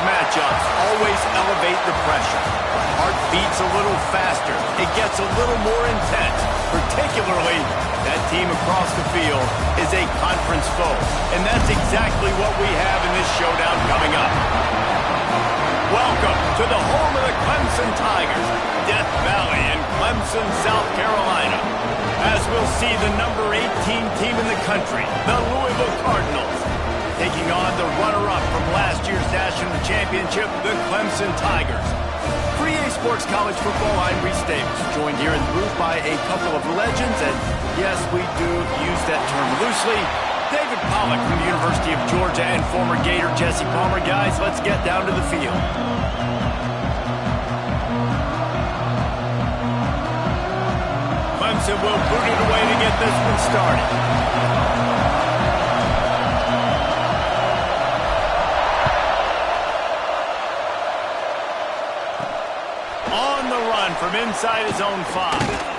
matchups always elevate the pressure. The heart beats a little faster. It gets a little more intense. Particularly, that team across the field is a conference foe. And that's exactly what we have in this showdown coming up. Welcome to the home of the Clemson Tigers, Death Valley in Clemson, South Carolina. As we'll see the number 18 team in the country, the Louisville Cardinals, taking on the runner-up from last year's national championship, the Clemson Tigers. For EA Sports College Football, I'm Reese Davis, joined here in the booth by a couple of legends, and yes, we do use that term loosely. David Pollack from the University of Georgia and former Gator Jesse Palmer. Guys, let's get down to the field. Clemson will boot it away to get this one started. On the run from inside his own 5.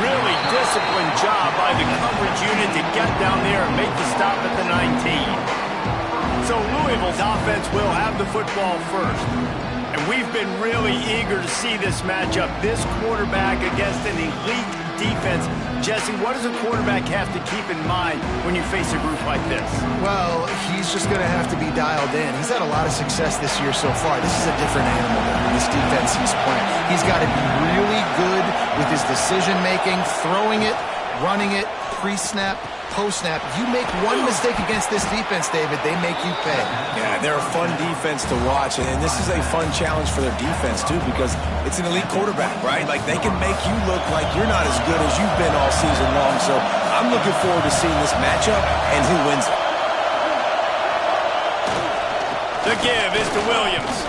Really disciplined job by the coverage unit to get down there and make the stop at the 19. So Louisville's offense will have the football first. And we've been really eager to see this matchup, this quarterback against an elite defense. Jesse, what does a quarterback have to keep in mind when you face a group like this? Well, he's just going to have to be dialed in. He's had a lot of success this year so far. This is a different animal than this defense he's playing. He's got to be really good with his decision-making, throwing it, running it, pre-snap, post-snap. You make one mistake against this defense, David, they make you pay. Yeah, they're a fun defense to watch, and this is a fun challenge for their defense, too, because it's an elite quarterback, right? Like, they can make you look like you're not as good as you've been all season long, so I'm looking forward to seeing this matchup and who wins it. The give is to Williams.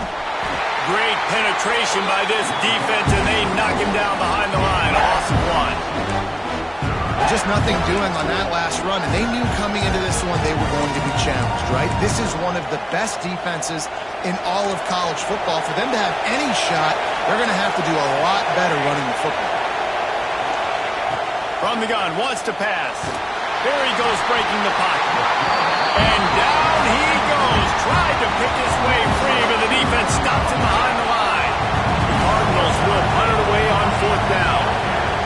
Great penetration by this defense, and they knock him down behind the line. A loss of 1. Just nothing doing on that last run, and they knew coming into this one they were going to be challenged, right? This is one of the best defenses in all of college football. For them to have any shot, they're going to have to do a lot better running the football. From the gun, wants to pass. There he goes, breaking the pocket. And down he goes. Tried to pick his way free, but the defense stops him behind the line. The Cardinals will punt it away on 4th down.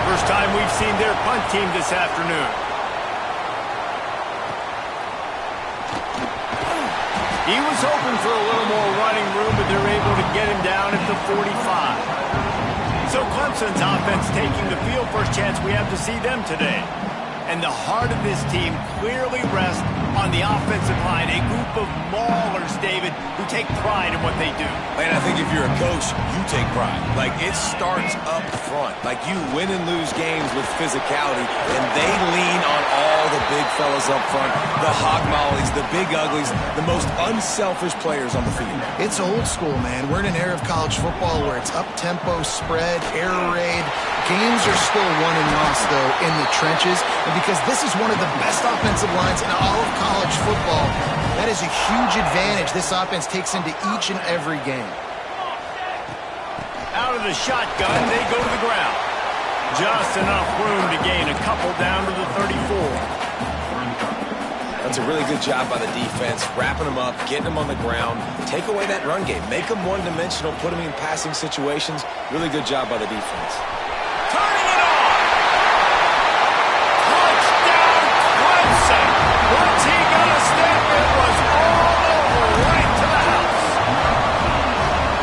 First time we've seen their punt team this afternoon. He was hoping for a little more running room, but they're able to get him down at the 45. So Clemson's offense taking the field. First chance we have to see them today. And the heart of this team clearly rests on the offensive line. A group of maulers, David, who take pride in what they do. Man, I think if you're a coach, you take pride. Like, it starts up front. Like, you win and lose games with physicality, and they lean on all the big fellas up front, the hog mollies, the big uglies, the most unselfish players on the field. It's old school, man. We're in an era of college football where it's up-tempo, spread, air raid. Games are still won and lost, though, in the trenches. And because this is one of the best offensive lines in all of college football, that is a huge advantage this offense takes into each and every game. Out of the shotgun, they go to the ground. Just enough room to gain a couple down to the 34. That's a really good job by the defense, wrapping them up, getting them on the ground, take away that run game, make them one-dimensional, put them in passing situations. Really good job by the defense. Turning it on! Touchdown, Clemson! What's he gonna step? It was all over, right to the house.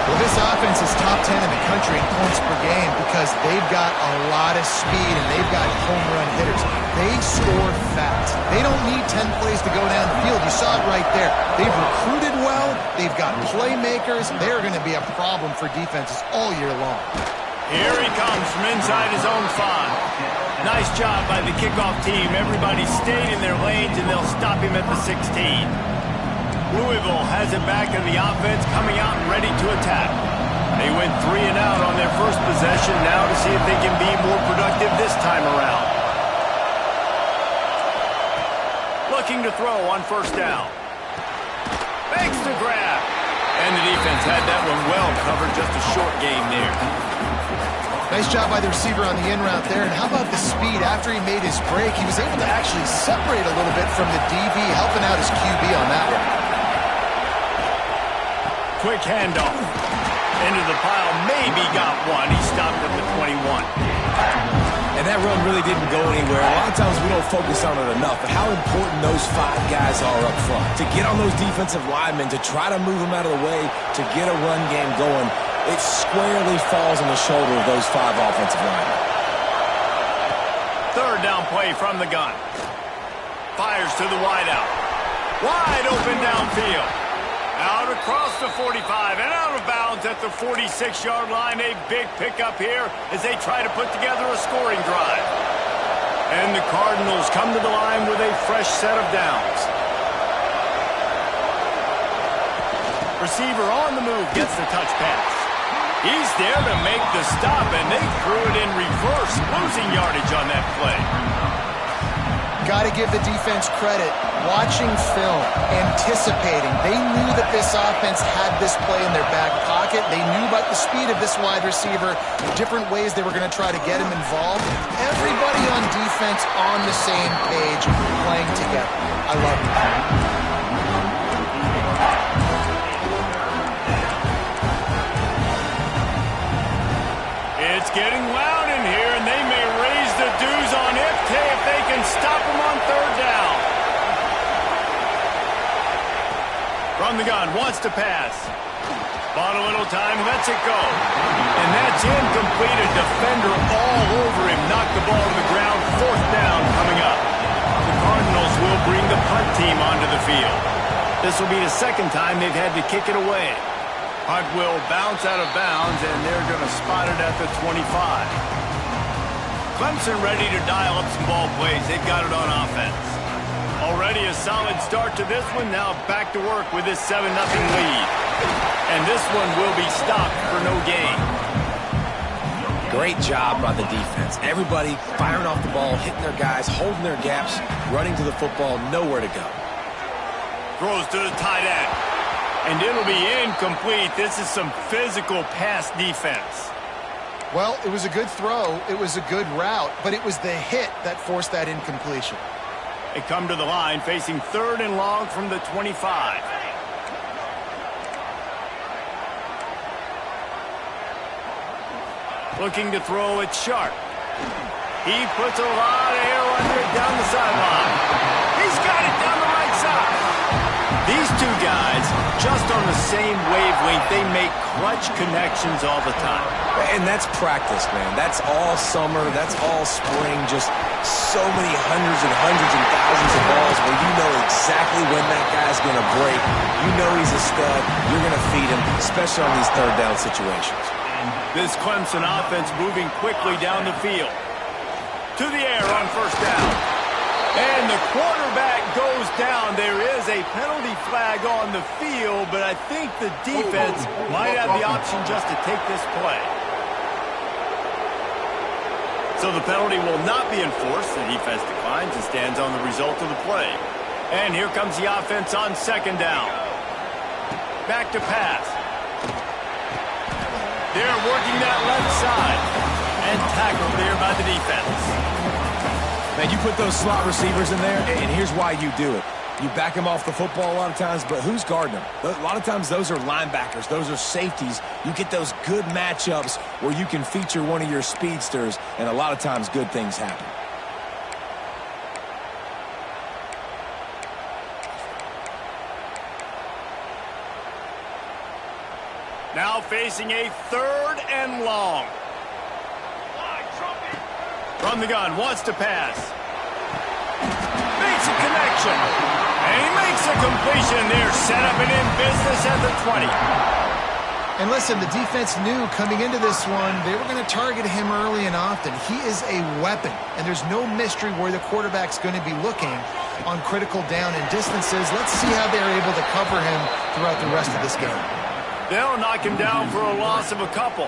Well, this offense is top 10 in the country in points per game because they've got a lot of speed and they've got home run hitters. They score fast. They don't need 10 plays to go down the field. You saw it right there. They've recruited well. They've got playmakers. They're going to be a problem for defenses all year long. Here he comes from inside his own 5. Nice job by the kickoff team. Everybody stayed in their lanes, and they'll stop him at the 16. Louisville has it back in the offense, coming out and ready to attack. They went 3 and out on their first possession, now to see if they can be more productive this time around. Looking to throw on 1st down. Fakes the grab. And the defense had that one well covered, just a short game there. Nice job by the receiver on the in route there. And how about the speed? After he made his break, he was able to actually separate a little bit from the DB, helping out his QB on that one. quick handoff. Into the pile, maybe got one. He stopped at the 21. And that run really didn't go anywhere. A lot of times we don't focus on it enough, but how important those 5 guys are up front. To get on those defensive linemen, to try to move them out of the way, to get a run game going, it squarely falls on the shoulder of those 5 offensive linemen. Third down play from the gun. Fires to the wideout. Wide open downfield. Out across the 45 and out of bounds at the 46-yard line. A big pickup here as they try to put together a scoring drive. And the Cardinals come to the line with a fresh set of downs. Receiver on the move gets the touch pass. He's there to make the stop, and they threw it in reverse, losing yardage on that play. Got to give the defense credit. Watching film, anticipating. They knew that this offense had this play in their back pocket. They knew about the speed of this wide receiver, different ways they were going to try to get him involved. Everybody on defense on the same page, playing together. I love it. It's getting loud in here, and they may raise the dues on if they can stop him on third down. From the gun, wants to pass. Bought a little time, lets it go. And that's incomplete. A defender all over him. Knocked the ball to the ground. Fourth down coming up. The Cardinals will bring the punt team onto the field. This will be the second time they've had to kick it away. Punt will bounce out of bounds, and they're going to spot it at the 25. Clemson ready to dial up some ball plays. They've got it on offense. Already a solid start to this one. Now back to work with this 7-0 lead. And this one will be stopped for no gain. Great job by the defense. Everybody firing off the ball, hitting their guys, holding their gaps, running to the football, nowhere to go. Throws to the tight end. And it'll be incomplete. This is some physical pass defense. Well, it was a good throw. It was a good route, but it was the hit that forced that incompletion. They come to the line facing third and long from the 25. Looking to throw it sharp. He puts a lot of air under it down the sideline. He's got it down the right side. These two guys, just on the same wavelength, they make clutch connections all the time. And that's practice, man. That's all summer. That's all spring. Just so many hundreds and thousands of balls where you know exactly when that guy's going to break. You know he's a stud. You're going to feed him, especially on these third down situations. This Clemson offense moving quickly down the field. To the air on first down. And the quarterback goes down. There is a penalty flag on the field, but I think the defense might have the option just to take this play. So the penalty will not be enforced. The defense declines and stands on the result of the play. And here comes the offense on second down. Back to pass. They're working that left side. And tackled there by the defense. Man, you put those slot receivers in there, and here's why you do it. You back them off the football a lot of times, but who's guarding them? A lot of times those are linebackers. Those are safeties. You get those good matchups where you can feature one of your speedsters, and a lot of times good things happen. Now facing a third and long. From the gun, wants to pass. Makes a connection. And he makes a completion there. Set up and in business at the 20. And listen, the defense knew coming into this one, they were going to target him early and often. He is a weapon, and there's no mystery where the quarterback's going to be looking on critical down and distances. Let's see how they're able to cover him throughout the rest of this game. They'll knock him down for a loss of a couple.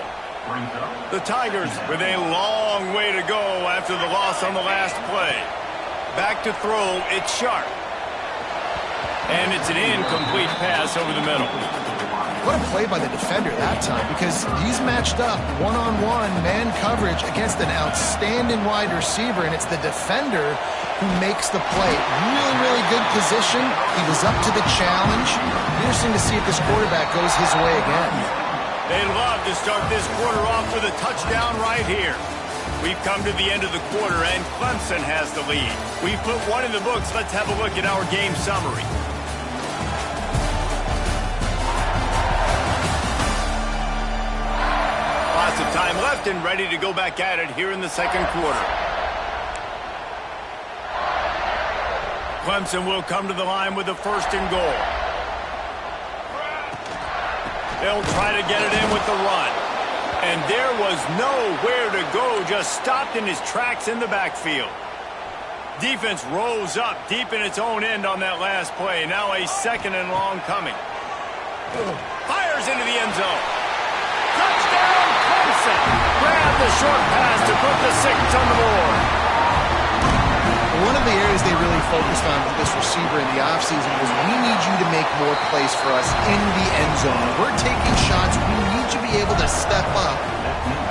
The Tigers with a long way to go after the loss on the last play. Back to throw, it's sharp. And it's an incomplete pass over the middle. What a play by the defender that time, because he's matched up one-on-one man coverage against an outstanding wide receiver, and it's the defender who makes the play. Really, really good position. He was up to the challenge. Interesting to see if this quarterback goes his way again. They love to start this quarter off with a touchdown right here. We've come to the end of the quarter, and Clemson has the lead. We've put one in the books. Let's have a look at our game summary. Lots of time left and ready to go back at it here in the second quarter. Clemson will come to the line with a 1st and goal. They'll try to get it in with the run. And there was nowhere to go, just stopped in his tracks in the backfield. Defense rose up deep in its own end on that last play. Now a 2nd and long coming. Fires into the end zone. Touchdown, Clemson. Grab the short pass to put the 6 on the board. One of the areas they really focused on with this receiver in the offseason was we need you to make more plays for us in the end zone. When we're taking shots, we need you to be able to step up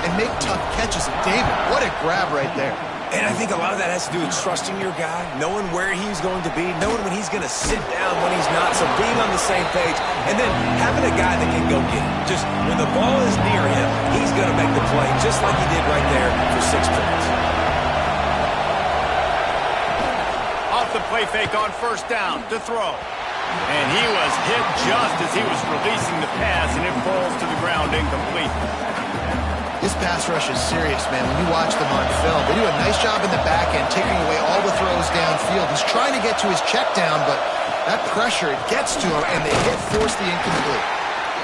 and make tough catches. And David, what a grab right there. And I think a lot of that has to do with trusting your guy, knowing where he's going to be, knowing when he's going to sit down, when he's not, so being on the same page, and then having a guy that can go get it. Just when the ball is near him, he's going to make the play just like he did right there for 6 points. The play fake on 1st down to throw. And he was hit just as he was releasing the pass, and it falls to the ground incomplete. This pass rush is serious, man. When you watch them on film, they do a nice job in the back end, taking away all the throws downfield. He's trying to get to his check down, but that pressure, it gets to him, and they force the incomplete.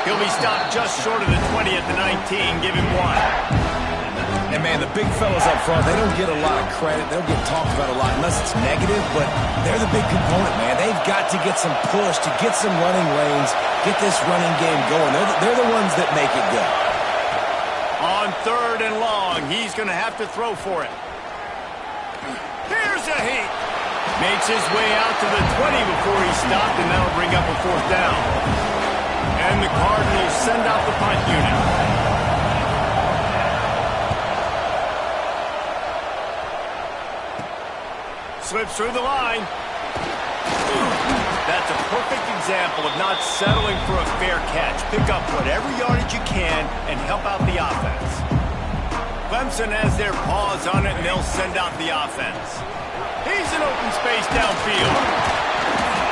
He'll be stopped just short of the 20 at the 19. Give him 1. And, man, the big fellas up front, they don't get a lot of credit. They don't get talked about a lot unless it's negative, but they're the big component, man. They've got to get some push, to get some running lanes, get this running game going. They're the ones that make it go. On 3rd and long, he's going to have to throw for it. Here's a heat. Makes his way out to the 20 before he stopped, and that'll bring up a 4th down. And the Cardinals send out the punt unit. Slips through the line. That's a perfect example of not settling for a fair catch. Pick up whatever yardage you can and help out the offense. Clemson has their paws on it, and they'll send out the offense. He's in open space downfield.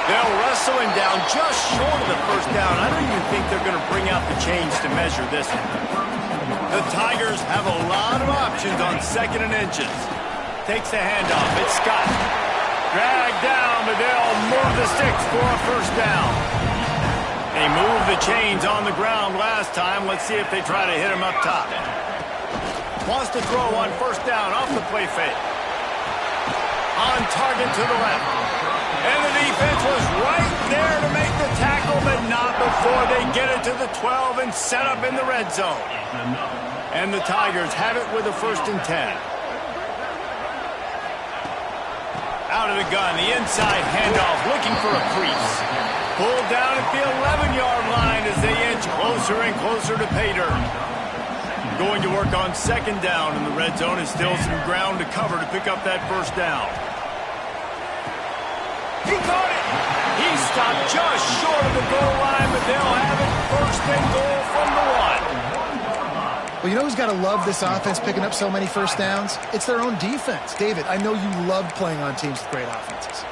They'll wrestle him down just short of the 1st down. I don't even think they're going to bring out the chains to measure this one. The Tigers have a lot of options on 2nd and inches. Takes the handoff. It's Scott. Dragged down, but they'll move the sticks for a 1st down. They moved the chains on the ground last time. Let's see if they try to hit him up top. Wants to throw on 1st down off the play fake. On target to the left. And the defense was right there to make the tackle, but not before they get it to the 12 and set up in the red zone. And the Tigers have it with a 1st and 10. Out of the gun, the inside handoff, looking for a crease. Pulled down at the 11-yard line as they inch closer and closer to pay dirt. Going to work on 2nd down, and the red zone is still some ground to cover to pick up that 1st down. He caught it! He stopped just short of the goal line, but they'll have it 1st and goal from the 1. Well, you know who's got to love this offense picking up so many 1st downs? It's their own defense. David, I know you loved playing on teams with great offenses.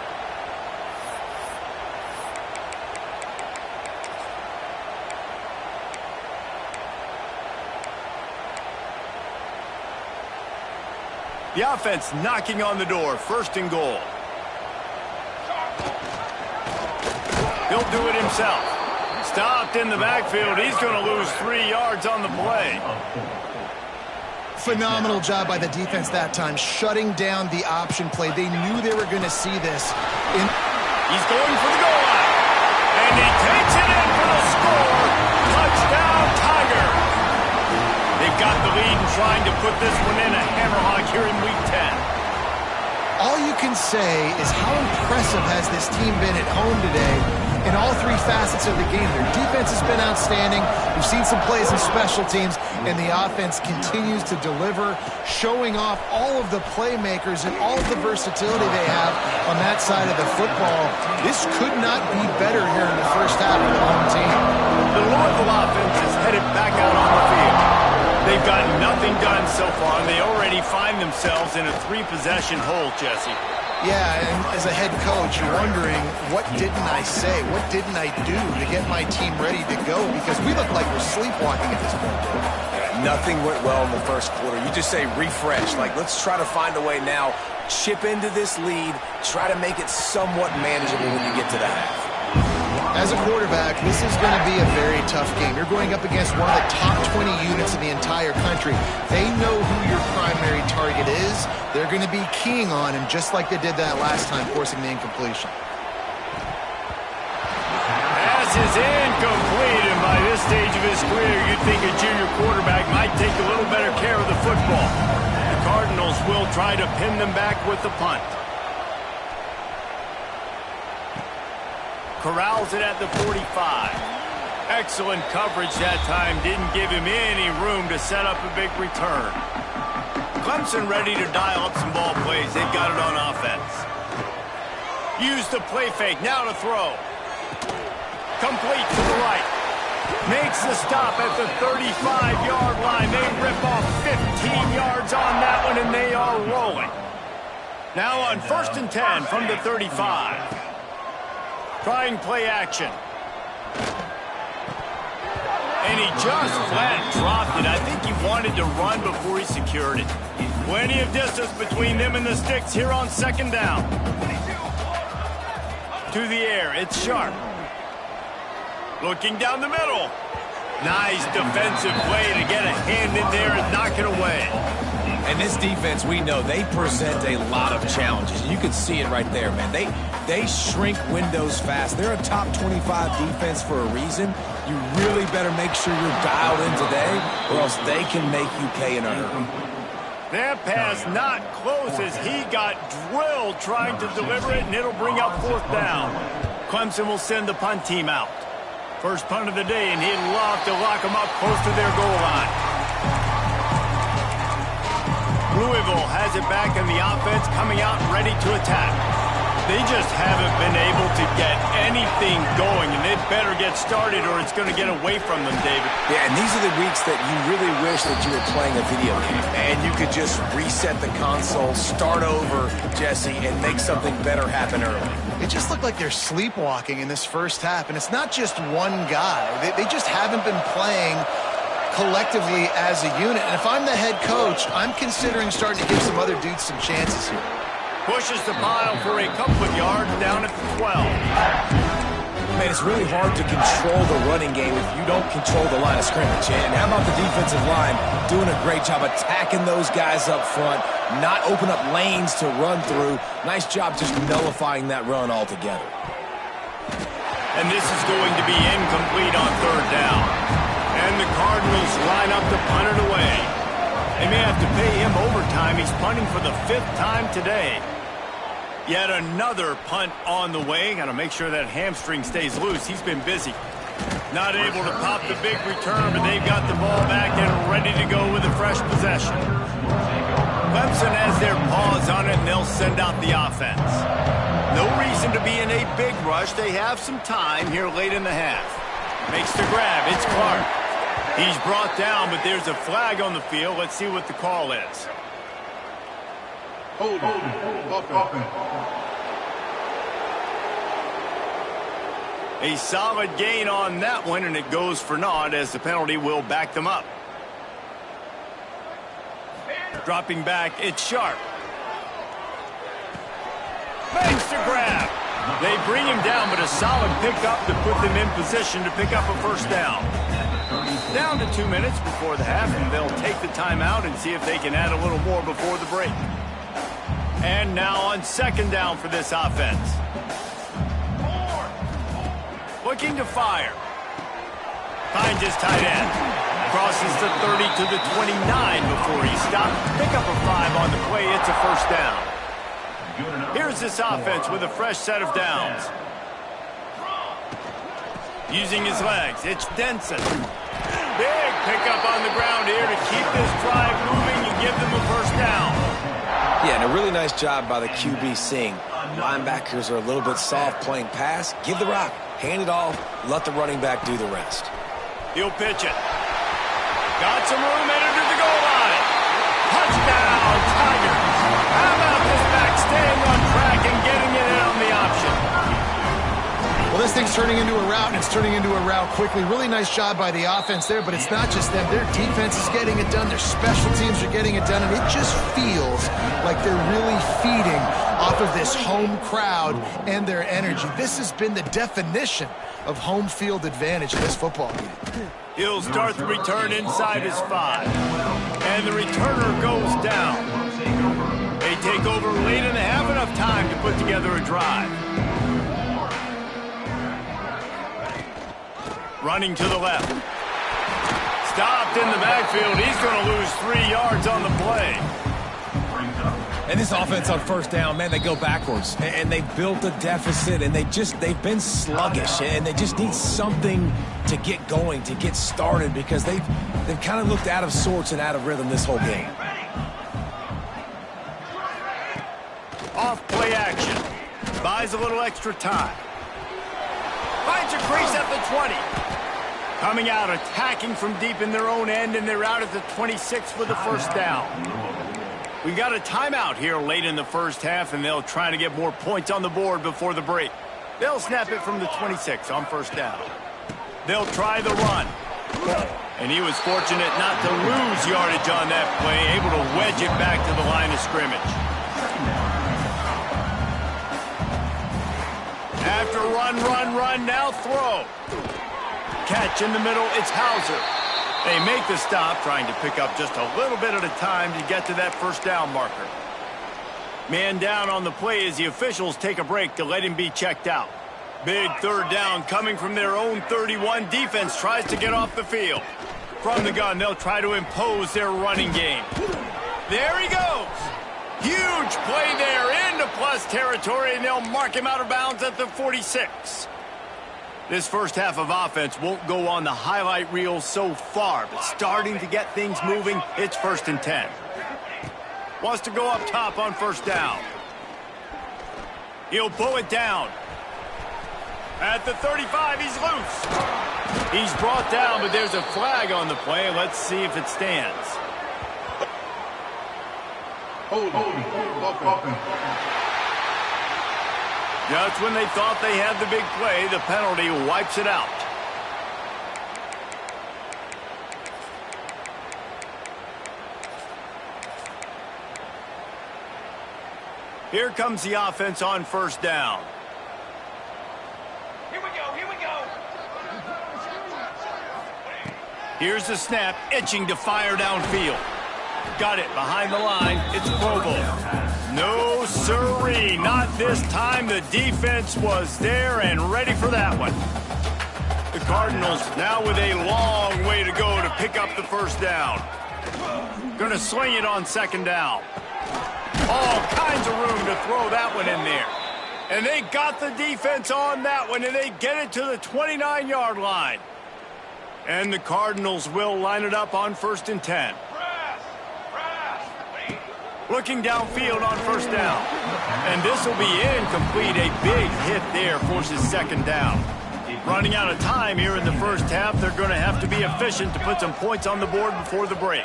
The offense knocking on the door. 1st and goal. He'll do it himself. Stopped in the backfield. He's going to lose 3 yards on the play. Phenomenal job by the defense that time, shutting down the option play. They knew they were going to see this. He's going for the goal line. And he takes it in for the score. Touchdown, Tiger. They've got the lead and trying to put this one in a hammerhawk here in Week 10. All you can say is how impressive has this team been at home today. in all three facets of the game. Their defense has been outstanding. We've seen some plays in special teams, and the offense continues to deliver, showing off all of the playmakers and all of the versatility they have on that side of the football. This could not be better here in the first half of the home team. The Louisville offense is headed back out on the field. They've got nothing done so far, and they already find themselves in a 3-possession hole, Jesse. Yeah, and as a head coach, you're wondering, what didn't I say? What didn't I do to get my team ready to go? Because we look like we're sleepwalking at this point. Nothing went well in the first quarter. You just say refresh. Like, let's try to find a way now. Chip into this lead. Try to make it somewhat manageable when you get to the half. As a quarterback, this is going to be a very tough game. You're going up against one of the top 20 units in the entire country. They know who your primary target is. They're going to be keying on him just like they did that last time, forcing the incompletion. Pass is incomplete, and by this stage of his career, you'd think a junior quarterback might take a little better care of the football. The Cardinals will try to pin them back with the punt. Corrals it at the 45. Excellent coverage that time. Didn't give him any room to set up a big return. Clemson ready to dial up some ball plays. They've got it on offense. Use the play fake. Now to throw. Complete to the right. Makes the stop at the 35-yard line. They rip off 15 yards on that one, and they are rolling. Now on 1st and 10 from the 35. Trying play action. And he just flat dropped it. I think he wanted to run before he secured it. Plenty of distance between them and the sticks here on 2nd down. To the air, it's Sharp. Looking down the middle. Nice defensive play to get a hand in there and knock it away. And this defense, we know, they present a lot of challenges. You can see it right there, man. They shrink windows fast. They're a top 25 defense for a reason. You really better make sure you're dialed in today, or else they can make you pay in a hurry. That pass not close as he got drilled trying to deliver it, and it'll bring up 4th down. Clemson will send the punt team out. First punt of the day, and he'd love to lock them up close to their goal line. Louisville has it back in the offense, coming out ready to attack. They just haven't been able to get anything going, and they better get started or it's going to get away from them, David. Yeah, and these are the weeks that you really wish that you were playing a video game, and you could just reset the console, start over, Jesse, and make something better happen early. It just looked like they're sleepwalking in this first half, and it's not just one guy. They just haven't been playing collectively as a unit. And if I'm the head coach, I'm considering starting to give some other dudes some chances here. Pushes the pile for a couple of yards down at the 12. Man, it's really hard to control the running game if you don't control the line of scrimmage. And how about the defensive line doing a great job attacking those guys up front, not open up lanes to run through. Nice job just nullifying that run altogether. And this is going to be incomplete on 3rd down. And the Cardinals line up to punt it away. They may have to pay him overtime. He's punting for the 5th time today. Yet another punt on the way. Got to make sure that hamstring stays loose. He's been busy. Not able to pop the big return, but they've got the ball back and ready to go with a fresh possession. Clemson has their paws on it, and they'll send out the offense. No reason to be in a big rush. They have some time here late in the half. Makes the grab. It's Clark. He's brought down, but there's a flag on the field. Let's see what the call is. Hold on. A solid gain on that one, and it goes for naught as the penalty will back them up. Dropping back, it's Sharp. Makes the grab. They bring him down, but a solid pickup to put them in position to pick up a 1st down. Down to 2 minutes before the half, and they'll take the timeout and see if they can add a little more before the break. And now on 2nd down for this offense. Looking to fire. Finds his tight end. Crosses the 30 to the 29 before he stopped. Pick up a 5 on the play. It's a 1st down. Here's this offense with a fresh set of downs. Using his legs, it's Denson. Big pickup on the ground here to keep this drive moving and give them a first down. Yeah, and a really nice job by the QB seeing linebackers are a little bit soft playing pass. Give the rock, hand it off, let the running back do the rest. He'll pitch it. Got some room, headed to the goal line. Touchdown, Tigers. How about this back staying on track and getting it in on the option? Well, this thing's turning into a route, and it's turning into a route quickly. Really nice job by the offense there, but it's not just them. Their defense is getting it done. Their special teams are getting it done, and it just feels like they're really feeding off of this home crowd and their energy. This has been the definition of home field advantage in this football game. He'll start the return inside his 5. And the returner goes down. They take over late and have enough time to put together a drive. Running to the left. Stopped in the backfield. He's going to lose 3 yards on the play. And this offense on first down, man, they go backwards. And they built a deficit, and they've been sluggish. And they just need something to get going, to get started, because they've kind of looked out of sorts and out of rhythm this whole game. Off play action. Buys a little extra time. Finds a crease at the 20. Coming out, attacking from deep in their own end, and they're out at the 26 for the first down. We've got a timeout here late in the first half, and they'll try to get more points on the board before the break. They'll snap it from the 26 on first down. They'll try the run. And he was fortunate not to lose yardage on that play, able to wedge it back to the line of scrimmage. After run, now throw. Catch in the middle, it's Hauser. They make the stop, trying to pick up just a little bit at a time to get to that first down marker. Man down on the play as the officials take a break to let him be checked out. Big third down coming from their own 31. Defense tries to get off the field. From the gun, they'll try to impose their running game. There he goes. Huge play there into plus territory, and they'll mark him out of bounds at the 46. This first half of offense won't go on the highlight reel so far, but starting to get things moving, it's 1st and 10. Wants to go up top on first down. He'll pull it down. At the 35, he's loose. He's brought down, but there's a flag on the play. Let's see if it stands. Just when they thought they had the big play, the penalty wipes it out. Here comes the offense on first down. Here we go. Here's the snap, itching to fire downfield. Got it behind the line. It's Provo. No siree, not this time. The defense was there and ready for that one. The Cardinals now with a long way to go to pick up the first down. Going to sling it on second down. All kinds of room to throw that one in there. And they got the defense on that one, and they get it to the 29-yard line. And the Cardinals will line it up on 1st and 10. Looking downfield on first down. And this will be incomplete. A big hit there forces second down. Running out of time here in the first half. They're going to have to be efficient to put some points on the board before the break.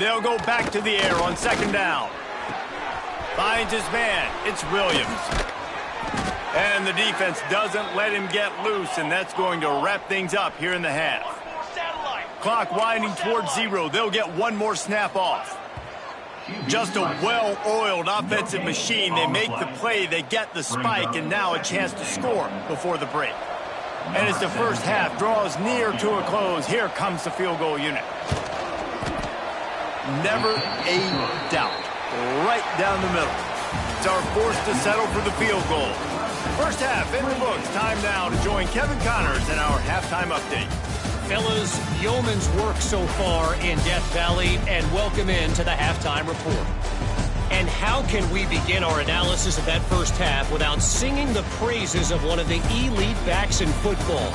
They'll go back to the air on second down. Finds his man. It's Williams. And the defense doesn't let him get loose, and that's going to wrap things up here in the half. Clock winding towards 0. They'll get one more snap off. Just a well-oiled offensive machine. They make the play, they get the spike, and now a chance to score before the break. And as the first half draws near to a close, here comes the field goal unit. Never a doubt. Right down the middle. It's our force to settle for the field goal. First half in the books. Time now to join Kevin Connors in our halftime update. Fellas, yeoman's work so far in Death Valley, and welcome in to the halftime report. And how can we begin our analysis of that first half without singing the praises of one of the elite backs in football?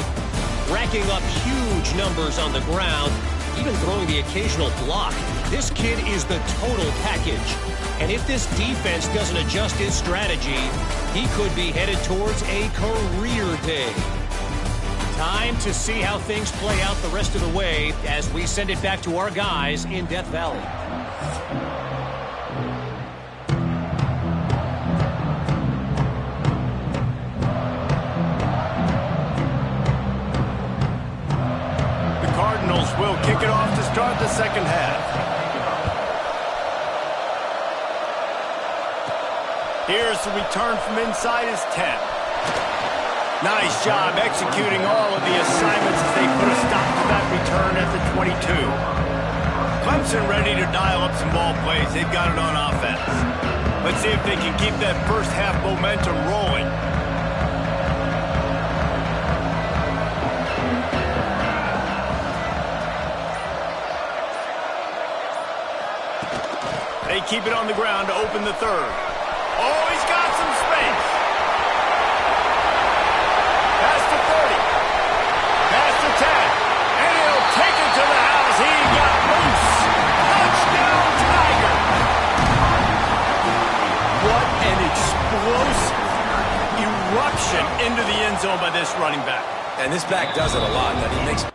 Racking up huge numbers on the ground, even throwing the occasional block. This kid is the total package. And if this defense doesn't adjust his strategy, he could be headed towards a career day. Time to see how things play out the rest of the way as we send it back to our guys in Death Valley. The Cardinals will kick it off to start the second half. Here's the return from inside his 10. Nice job executing all of the assignments as they put a stop to that return at the 22. Clemson ready to dial up some ball plays. They've got it on offense. Let's see if they can keep that first half momentum rolling. They keep it on the ground to open the third. Oh, he's got some space. Pass to 30. Pass to 10. And he'll take it to the house. He got loose. Touchdown, Tiger. What an explosive eruption into the end zone by this running back. And this back does it a lot. That he makes...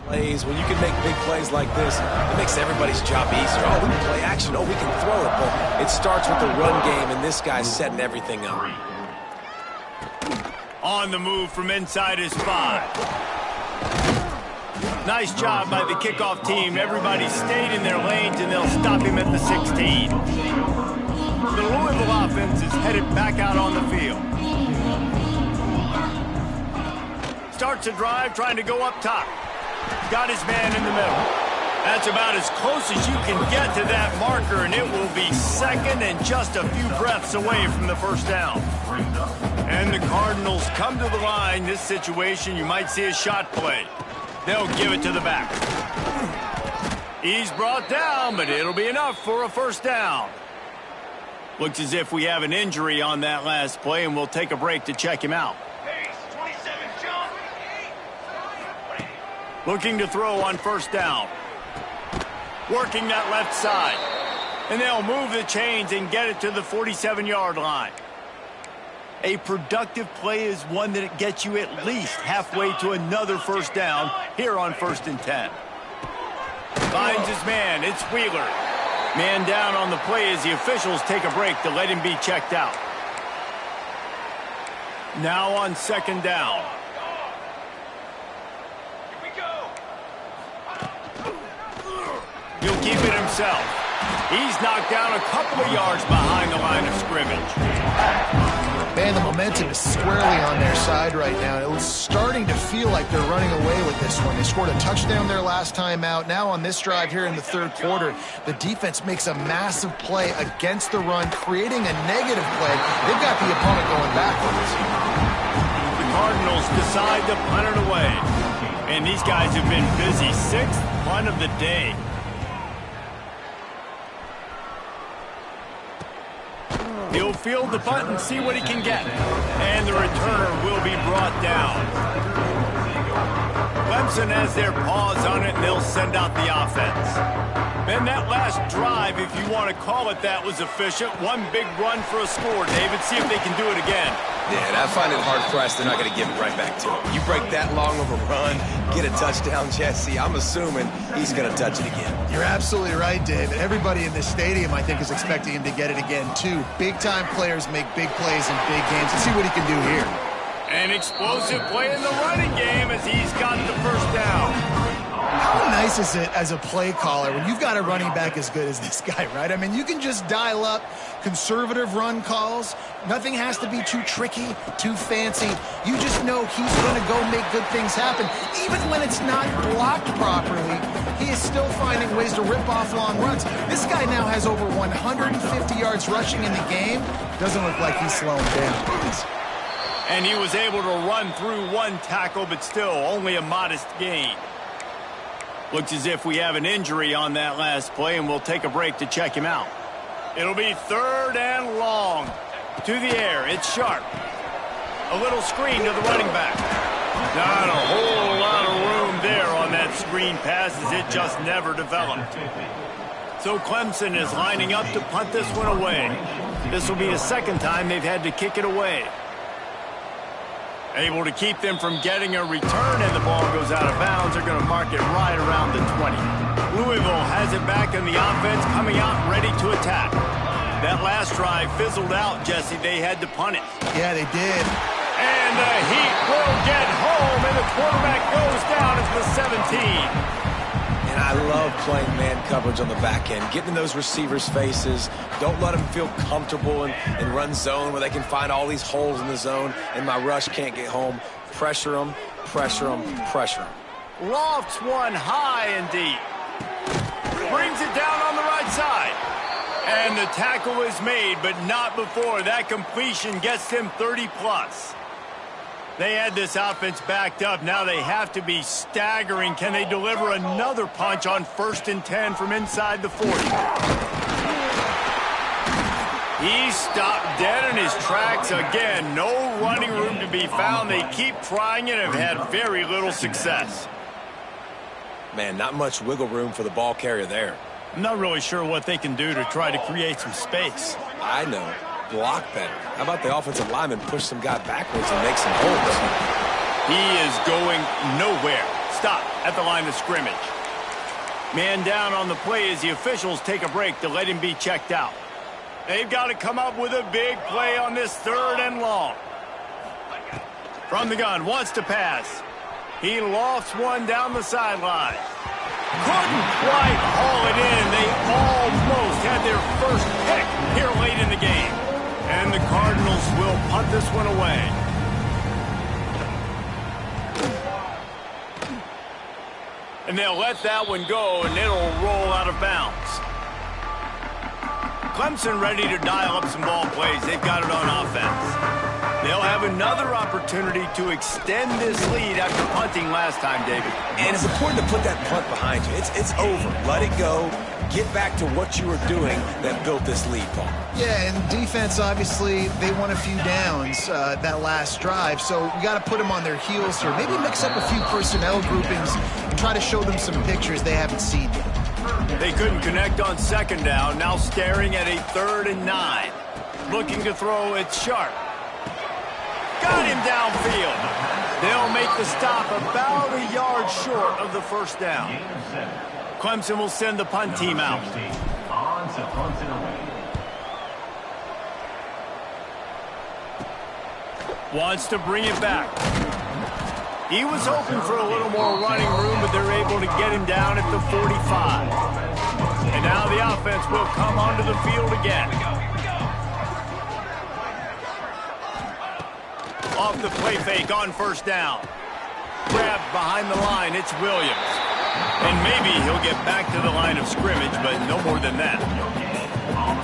plays. When you can make big plays like this, it makes everybody's job easier. Oh, we can play action. Oh, we can throw it. But it starts with the run game, and this guy's setting everything up. On the move from inside his 5. Nice job by the kickoff team. Everybody stayed in their lanes, and they'll stop him at the 16. The Louisville offense is headed back out on the field. Starts a drive trying to go up top. Got his man in the middle. That's about as close as you can get to that marker, and it will be second and just a few breaths away from the first down. And the Cardinals come to the line. This situation, you might see a shot play. They'll give it to the back. He's brought down, but it'll be enough for a first down. Looks as if we have an injury on that last play, and we'll take a break to check him out. Looking to throw on first down. Working that left side. And they'll move the chains and get it to the 47-yard line. A productive play is one that gets you at least halfway to another first down here on 1st and 10. Finds his man. It's Wheeler. Man down on the play as the officials take a break to let him be checked out. Now on 2nd down. He'll keep it himself. He's knocked down a couple of yards behind the line of scrimmage. Man, the momentum is squarely on their side right now. It was starting to feel like they're running away with this one. They scored a touchdown their last time out. Now on this drive here in the 3rd quarter, the defense makes a massive play against the run, creating a negative play. They've got the opponent going backwards. The Cardinals decide to punt it away. And these guys have been busy. 6th punt of the day. He'll field the punt and see what he can get. And the returner will be brought down. Clemson has their paws on it, and they'll send out the offense. Man, that last drive, if you want to call it that, was efficient. One big run for a score, David. See if they can do it again. Yeah, and I find it hard-pressed they're not going to give it right back to him. You break that long of a run, get a touchdown, Jesse, I'm assuming he's going to touch it again. You're absolutely right, David. Everybody in this stadium, I think, is expecting him to get it again, too. Big-time players make big plays in big games. Let's see what he can do here. An explosive play in the running game as he's got the first down. How nice is it as a play caller when you've got a running back as good as this guy, right? I mean, you can just dial up conservative run calls. Nothing has to be too tricky, too fancy. You just know he's going to go make good things happen. Even when it's not blocked properly, he is still finding ways to rip off long runs. This guy now has over 150 yards rushing in the game. Doesn't look like he's slowing down. And he was able to run through one tackle, but still only a modest gain. Looks as if we have an injury on that last play, and we'll take a break to check him out. It'll be 3rd and long. To the air, it's Sharp. A little screen to the running back. Not a whole lot of room there on that screen pass as it just never developed. So Clemson is lining up to punt this one away. This will be the second time they've had to kick it away. Able to keep them from getting a return, and the ball goes out of bounds. They're going to mark it right around the 20. Louisville has it back in the offense, coming out ready to attack. That last drive fizzled out, Jesse. They had to punt it. Yeah, they did. And the Heat will get home, and the quarterback goes down at the 17. And I love playing man coverage on the back end, getting in those receivers' faces. Don't let them feel comfortable in run zone where they can find all these holes in the zone and my rush can't get home. Pressure them, pressure them, pressure them. Lofts one high and deep. Brings it down on the right side. And the tackle is made, but not before that completion gets them 30-plus. They had this offense backed up. Now they have to be staggering. Can they deliver another punch on 1st and 10 from inside the 40? He stopped dead in his tracks again. No running room to be found. They keep trying it and have had very little success. Man, not much wiggle room for the ball carrier there. I'm not really sure what they can do to try to create some space. I know. Block better. How about the offensive lineman push some guy backwards and make some holes? He is going nowhere. Stop at the line of scrimmage. Man down on the play as the officials take a break to let him be checked out. They've got to come up with a big play on this 3rd and long. From the gun, wants to pass. He lofts one down the sideline. Couldn't quite haul it in. They almost had their first pick here late in the game. And the Cardinals will punt this one away. And they'll let that one go, and it'll roll out of bounds. Clemson ready to dial up some ball plays. They've got it on offense. They'll have another opportunity to extend this lead after punting last time, David. And it's important to put that punt behind you. It's over. Let it go. Get back to what you were doing that built this lead, Paul. Yeah, and defense, obviously, they won a few downs that last drive, so we got to put them on their heels here. Maybe mix up a few personnel groupings and try to show them some pictures they haven't seen yet. They couldn't connect on 2nd down. Now staring at a 3rd and 9. Looking to throw, it's Sharp. Got him downfield. They'll make the stop about a yard short of the 1st down. Clemson will send the punt team out. Wants to bring it back. He was hoping for a little more running room, but they're able to get him down at the 45. And now the offense will come onto the field again. Off the play fake on 1st down. Grabbed behind the line, it's Williams. And maybe he'll get back to the line of scrimmage, but no more than that.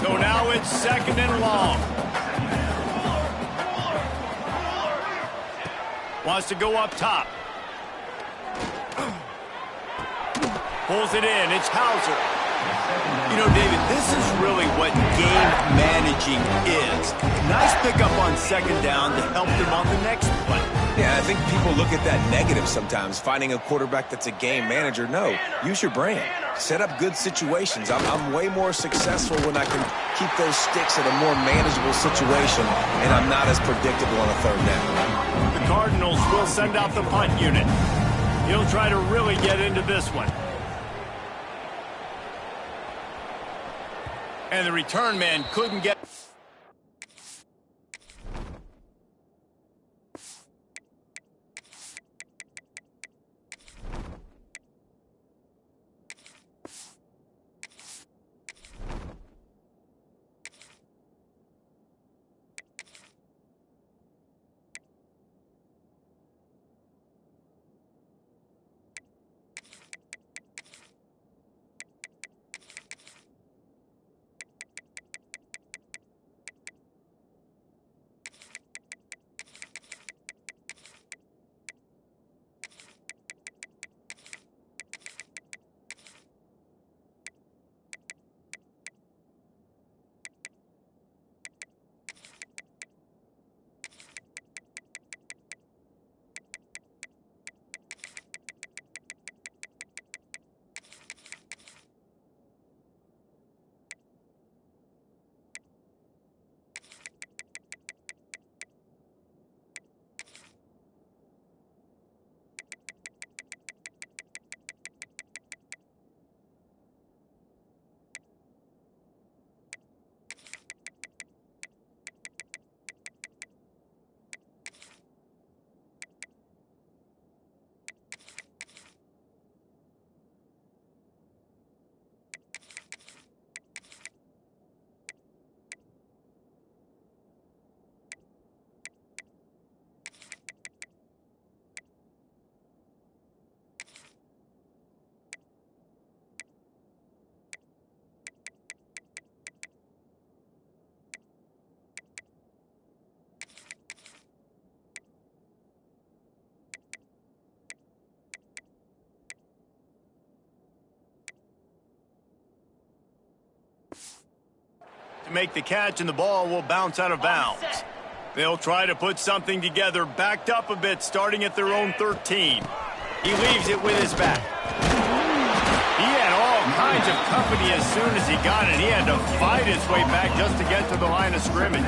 So now it's 2nd and long. Wants to go up top. Pulls it in, it's Hauser. You know, David, this is really what game managing is. Nice pickup on 2nd down to help them on the next play. Yeah, I think people look at that negative sometimes, finding a quarterback that's a game manager. No, use your brain. set up good situations. I'm way more successful when I can keep those sticks in a more manageable situation, and I'm not as predictable on a third down. The Cardinals will send out the punt unit. He'll try to really get into this one. And the return man couldn't get... Make the catch and the ball will bounce out of bounds. They'll try to put something together, backed up a bit, starting at their own 13. He leaves it with his back. He had all kinds of company as soon as he got it. He had to fight his way back just to get to the line of scrimmage.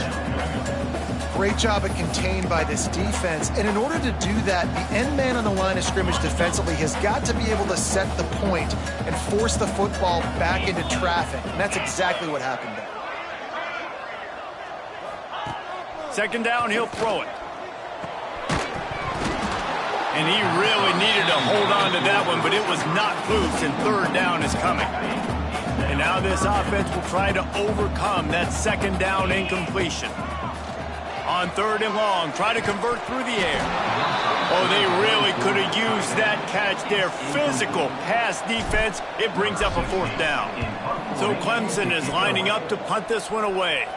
Great job at contained by this defense. And in order to do that, the end man on the line of scrimmage defensively has got to be able to set the point and force the football back into traffic. And that's exactly what happened there. Second down, he'll throw it. And he really needed to hold on to that one, but it was not loose, and third down is coming. And now this offense will try to overcome that second down incompletion. On third and long, try to convert through the air. Oh, they really could have used that catch there. Physical pass defense. It brings up a fourth down. So Clemson is lining up to punt this one away.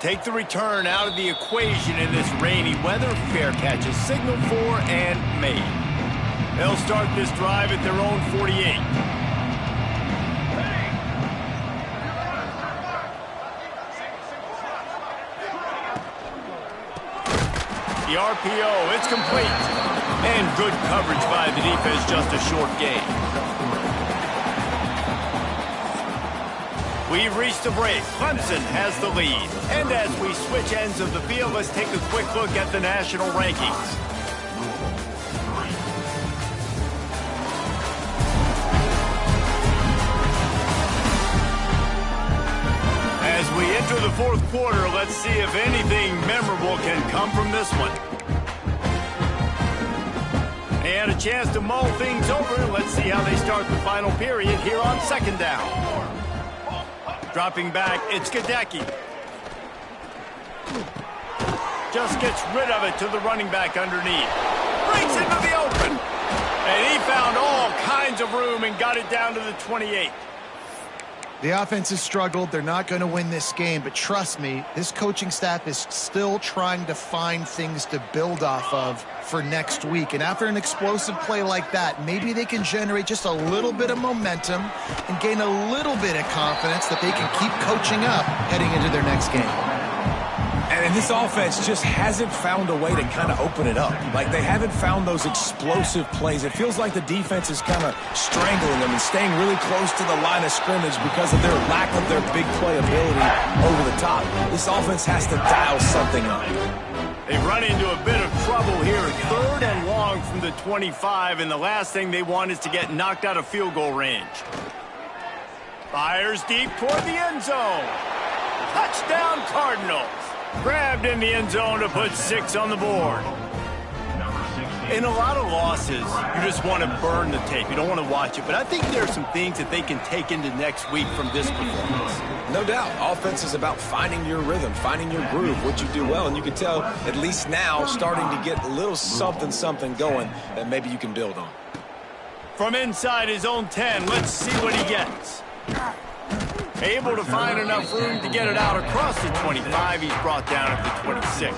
Take the return out of the equation in this rainy weather. Fair catch is signaled for and made. They'll start this drive at their own 48. The RPO, it's complete. And good coverage by the defense, just a short gain. We've reached a break. Clemson has the lead. And as we switch ends of the field, let's take a quick look at the national rankings. As we enter the fourth quarter, let's see if anything memorable can come from this one. They had a chance to mull things over. Let's see how they start the final period here on second down. Dropping back, it's Gadecki. Just gets rid of it to the running back underneath. Breaks into the open. And he found all kinds of room and got it down to the 28. The offense has struggled. They're not going to win this game, but trust me, this coaching staff is still trying to find things to build off of for next week. And after an explosive play like that, maybe they can generate just a little bit of momentum and gain a little bit of confidence that they can keep coaching up heading into their next game. And this offense just hasn't found a way to kind of open it up. Like, they haven't found those explosive plays. It feels like the defense is kind of strangling them and staying really close to the line of scrimmage because of their lack of their big play ability over the top. This offense has to dial something up. They run into a bit of trouble here. 3rd and long from the 25, and the last thing they want is to get knocked out of field goal range. Fires deep toward the end zone. Touchdown, Cardinals. Grabbed in the end zone to put 6 on the board. In a lot of losses, you just want to burn the tape. You don't want to watch it. But I think there are some things that they can take into next week from this performance. No doubt. Offense is about finding your rhythm, finding your groove, what you do well. And you can tell, at least now, starting to get a little something going that maybe you can build on. From inside his own 10, let's see what he gets. Able to find enough room to get it out across the 25. He's brought down at the 26.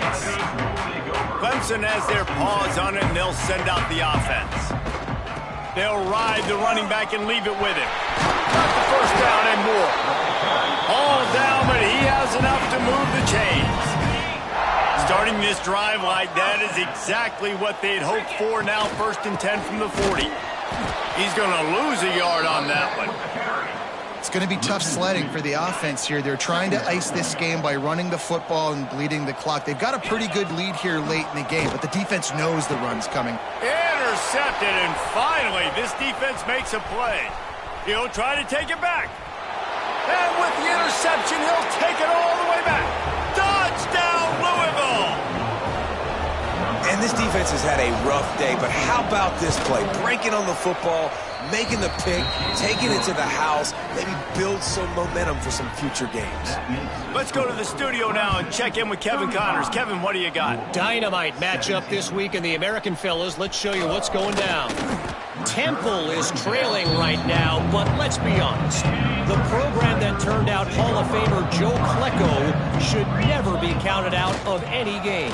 Clemson has their paws on it, and they'll send out the offense. They'll ride the running back and leave it with him. Got the first down and more. All down, but he has enough to move the chains. Starting this drive like that is exactly what they'd hoped for. Now 1st and 10 from the 40. He's going to lose a yard on that one. It's going to be tough sledding for the offense here. They're trying to ice this game by running the football and bleeding the clock. They've got a pretty good lead here late in the game, but the defense knows the run's coming. Intercepted, and finally this defense makes a play. He'll try to take it back. And with the interception, he'll take it all the way back. Touchdown, Louisville! And this defense has had a rough day, but how about this play? Breaking on the football, making the pick, taking it to the house, maybe build some momentum for some future games. Let's go to the studio now and check in with Kevin Connors. Kevin, what do you got? Dynamite matchup this week in the American fellas. Let's show you what's going down. Temple is trailing right now, but let's be honest. The program that turned out Hall of Famer Joe Klecko should never be counted out of any game.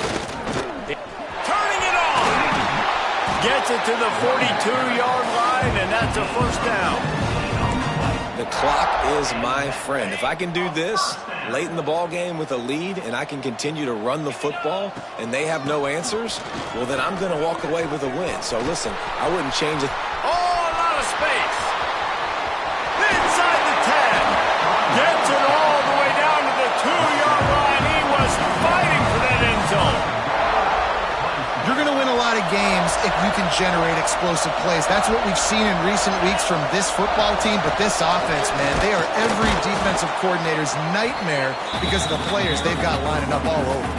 Gets it to the 42-yard line, and that's a first down. The clock is my friend. If I can do this late in the ball game with a lead and I can continue to run the football and they have no answers, well, then I'm going to walk away with a win. So, listen, I wouldn't change it. Oh, a lot of space. Inside the 10. Gets it all the way down to the 2-yard line. He was fighting for that end zone. You're going to win a lot of games if you can generate explosive plays. That's what we've seen in recent weeks from this football team, but this offense, man, they are every defensive coordinator's nightmare because of the players they've got lining up all over.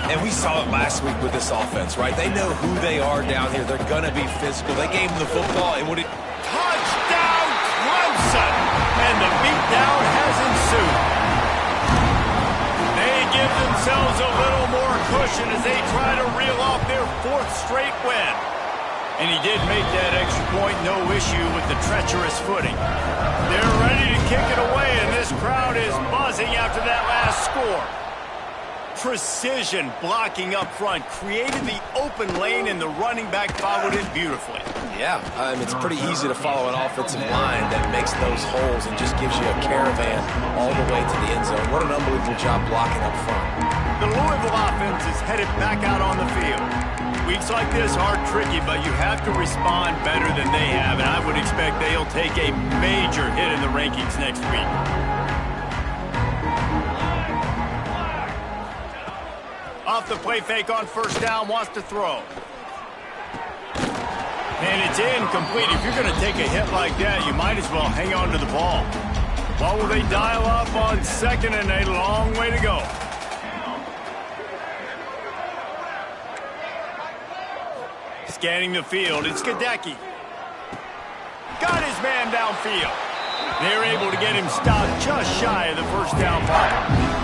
And we saw it last week with this offense, right? They know who they are down here. They're going to be physical. They gave them the football, and what it... Touchdown, Clemson! And the beatdown has ensued. Give themselves a little more cushion as they try to reel off their 4th straight win. And he did make that extra point, no issue with the treacherous footing. They're ready to kick it away, and this crowd is buzzing after that last score. Precision blocking up front created the open lane, and the running back followed it beautifully. Yeah, it's pretty easy to follow an offensive line that makes those holes and just gives you a caravan all the way to the end zone. What an unbelievable job blocking up front. The Louisville offense is headed back out on the field. Weeks like this are tricky, but you have to respond better than they have, and I would expect they'll take a major hit in the rankings next week. Off the play fake on first down, wants to throw. And it's incomplete. If you're going to take a hit like that, you might as well hang on to the ball. What will they dial up on 2nd and a long way to go? Scanning the field, it's Gadecki. Got his man downfield. They're able to get him stopped just shy of the first down mark.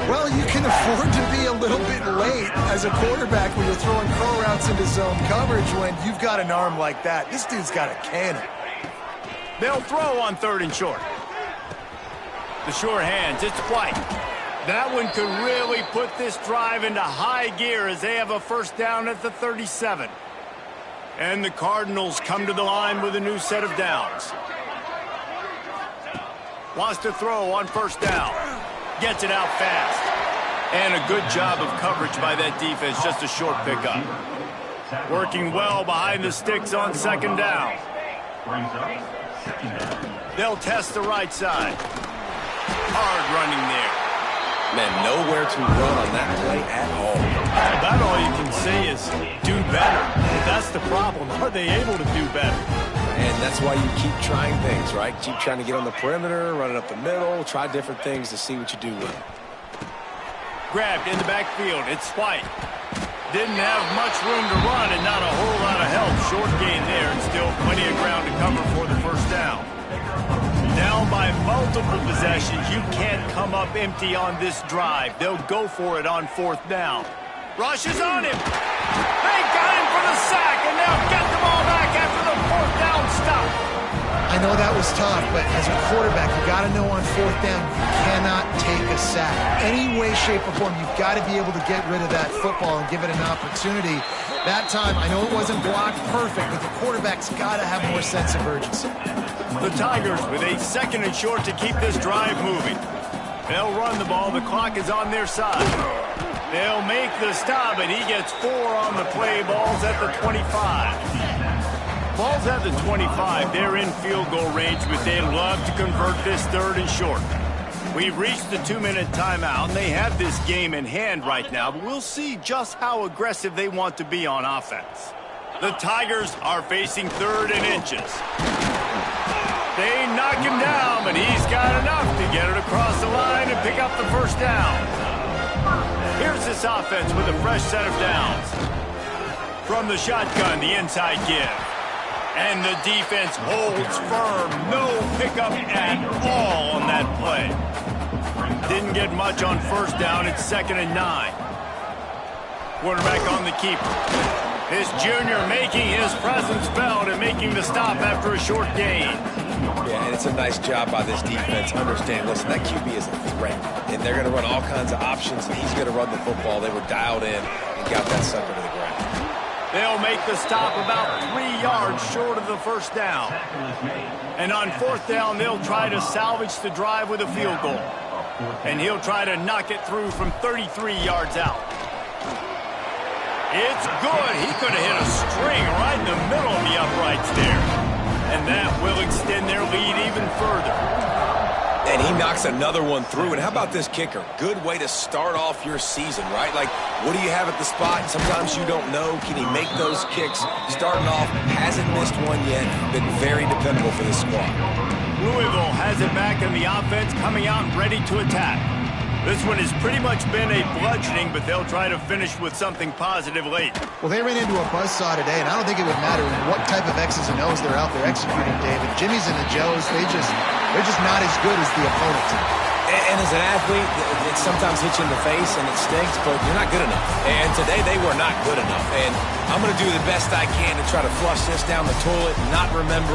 Well, you can afford to be a little bit late as a quarterback when you're throwing crow routes into zone coverage when you've got an arm like that. This dude's got a cannon. They'll throw on 3rd and short. The sure hands, it's White. That one could really put this drive into high gear as they have a first down at the 37. And the Cardinals come to the line with a new set of downs. Wants to throw on first down. Gets it out fast. And a good job of coverage by that defense, just a short pickup. Working well behind the sticks on second down. They'll test the right side. Hard running there. Man, nowhere to run on that play at all. About all you can say is do better. That's the problem. Are they able to do better? And that's why you keep trying things, right? Keep trying to get on the perimeter, run it up the middle, try different things to see what you do with it. Grabbed in the backfield. It's White. Didn't have much room to run and not a whole lot of help. Short gain there and still plenty of ground to cover for the first down. Down by multiple possessions. You can't come up empty on this drive. They'll go for it on fourth down. Rushes on him. They got him for the sack, and they'll get the ball back after the fourth down stop. I know that was tough, but as a quarterback, you got to know on fourth down, you cannot take a sack. Any way, shape, or form, you've got to be able to get rid of that football and give it an opportunity. That time, I know it wasn't blocked perfect, but the quarterback's got to have more sense of urgency. The Tigers with a second and short to keep this drive moving. They'll run the ball. The clock is on their side. They'll make the stop, and he gets 4 on the play. Ball's at the 25. Ball's at the 25. They're in field goal range, but they'd love to convert this third and short. We've reached the 2-minute timeout, and they have this game in hand right now, but we'll see just how aggressive they want to be on offense. The Tigers are facing third and inches. They knock him down, but he's got enough to get it across the line and pick up the first down. Here's this offense with a fresh set of downs. From the shotgun, the inside give. And the defense holds firm. No pickup at all on that play. Didn't get much on first down. It's 2nd and 9. Quarterback on the keeper. This junior making his presence felt and making the stop after a short gain. Yeah, and it's a nice job by this defense understanding, listen, that QB is a threat, and they're going to run all kinds of options, and he's going to run the football. They were dialed in and got that sucker to the ground. They'll make the stop about 3 yards short of the first down. And on fourth down, they'll try to salvage the drive with a field goal. And he'll try to knock it through from 33 yards out. It's good. He could have hit a string right in the middle of the uprights there. And that will extend their lead even further. And he knocks another one through. And how about this kicker? Good way to start off your season, right? Like, what do you have at the spot? Sometimes you don't know. Can he make those kicks? Starting off, hasn't missed one yet. Been very dependable for this squad. Louisville has it back in the offense, coming out ready to attack. This one has pretty much been a bludgeoning, but they'll try to finish with something positive late. Well, they ran into a buzzsaw today, and I don't think it would matter what type of X's and O's they're out there executing, David. Jimmy's and the Joes, they're just not as good as the opponent. And as an athlete, it sometimes hits you in the face and it stinks, but you're not good enough. And today they were not good enough. And I'm going to do the best I can to try to flush this down the toilet, not remember